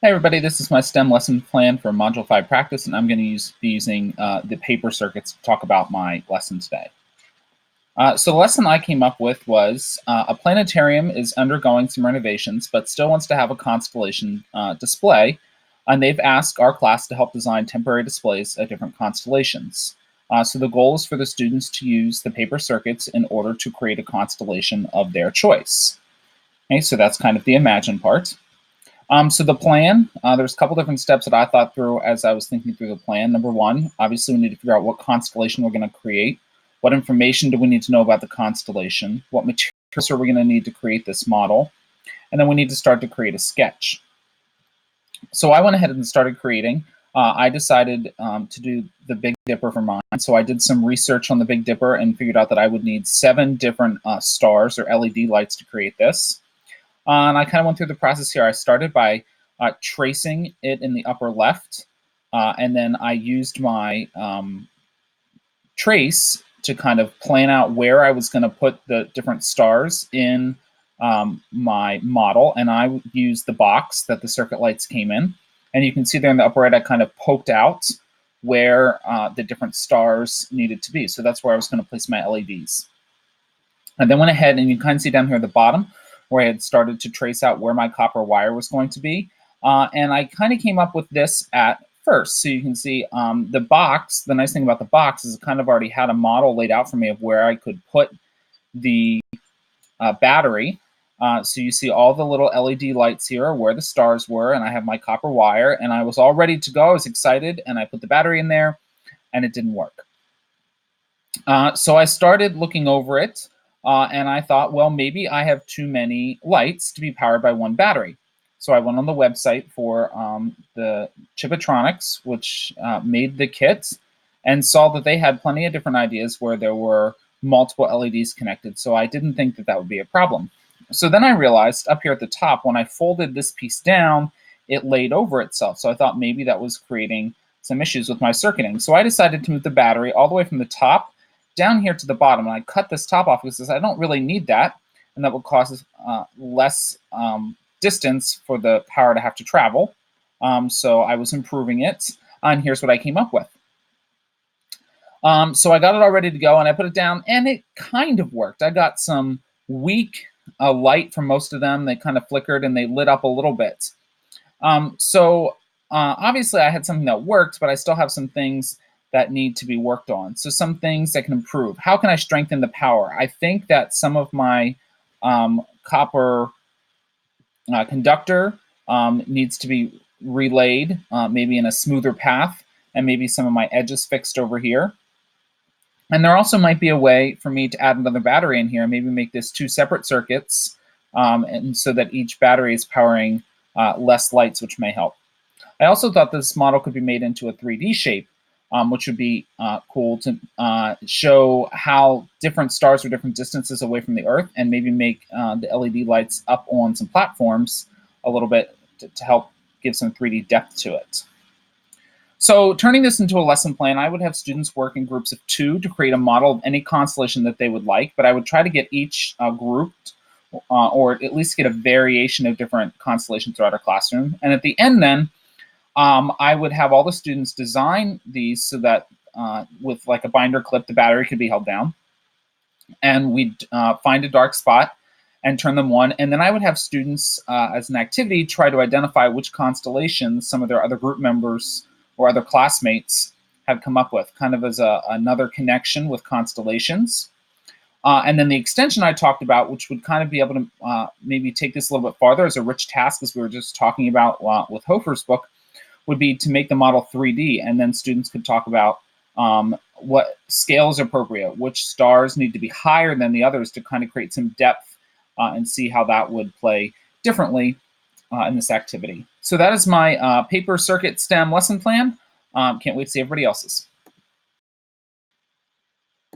Hey everybody, this is my STEM lesson plan for Module 5 practice, and I'm going to be using the paper circuits to talk about my lesson today. So the lesson I came up with was a planetarium is undergoing some renovations, but still wants to have a constellation display, and they've asked our class to help design temporary displays of different constellations. So the goal is for the students to use the paper circuits in order to create a constellation of their choice. Okay, so that's kind of the imagine part. So the plan, there's a couple different steps that I thought through as I was thinking through the plan. Number one, obviously we need to figure out what constellation we're going to create. What information do we need to know about the constellation? What materials are we going to need to create this model? And then we need to start to create a sketch. So I went ahead and started creating. I decided to do the Big Dipper for mine. So I did some research on the Big Dipper and figured out that I would need 7 different stars or LED lights to create this. And I kind of went through the process here. I started by tracing it in the upper left, and then I used my trace to kind of plan out where I was going to put the different stars in my model, and I used the box that the circuit lights came in. And you can see there in the upper right, I kind of poked out where the different stars needed to be. So that's where I was going to place my LEDs. And then went ahead, and you can kind of see down here at the bottom, where I had started to trace out where my copper wire was going to be. And I kind of came up with this at first. So you can see the box, the nice thing about the box is it kind of already had a model laid out for me of where I could put the battery. So you see all the little LED lights here where the stars were, and I have my copper wire, and I was all ready to go. I was excited, and I put the battery in there, and it didn't work. So I started looking over it. And I thought, well, maybe I have too many lights to be powered by one battery. So I went on the website for the Chipatronics, which made the kit, and saw that they had plenty of different ideas where there were multiple LEDs connected. So I didn't think that that would be a problem. So then I realized up here at the top, when I folded this piece down, it laid over itself. So I thought maybe that was creating some issues with my circuiting. So I decided to move the battery all the way from the top down here to the bottom, and I cut this top off because I don't really need that, and that will cause less distance for the power to have to travel. So I was improving it, and here's what I came up with. So I got it all ready to go, and I put it down, and it kind of worked. I got some weak light from most of them. They kind of flickered, and they lit up a little bit. Obviously I had something that worked, but I still have some things that need to be worked on. So some things that can improve. How can I strengthen the power? I think that some of my copper conductor needs to be relayed, maybe in a smoother path, and maybe some of my edges fixed over here. And there also might be a way for me to add another battery in here, maybe make this 2 separate circuits, and so that each battery is powering less lights, which may help. I also thought this model could be made into a 3D shape, which would be cool to show how different stars are different distances away from the Earth, and maybe make the LED lights up on some platforms a little bit to help give some 3D depth to it. So turning this into a lesson plan, I would have students work in groups of 2 to create a model of any constellation that they would like, but I would try to get each grouped or at least get a variation of different constellations throughout our classroom. And at the end then, I would have all the students design these so that with like a binder clip, the battery could be held down. And we'd find a dark spot and turn them on. And then I would have students, as an activity, try to identify which constellations some of their other group members or other classmates have come up with, kind of as another connection with constellations. And then the extension I talked about, which would kind of be able to maybe take this a little bit farther as a rich task, as we were just talking about with Hofer's book, would be to make the model 3D, and then students could talk about what scale is appropriate, which stars need to be higher than the others to kind of create some depth and see how that would play differently in this activity. So that is my paper circuit STEM lesson plan. Can't wait to see everybody else's.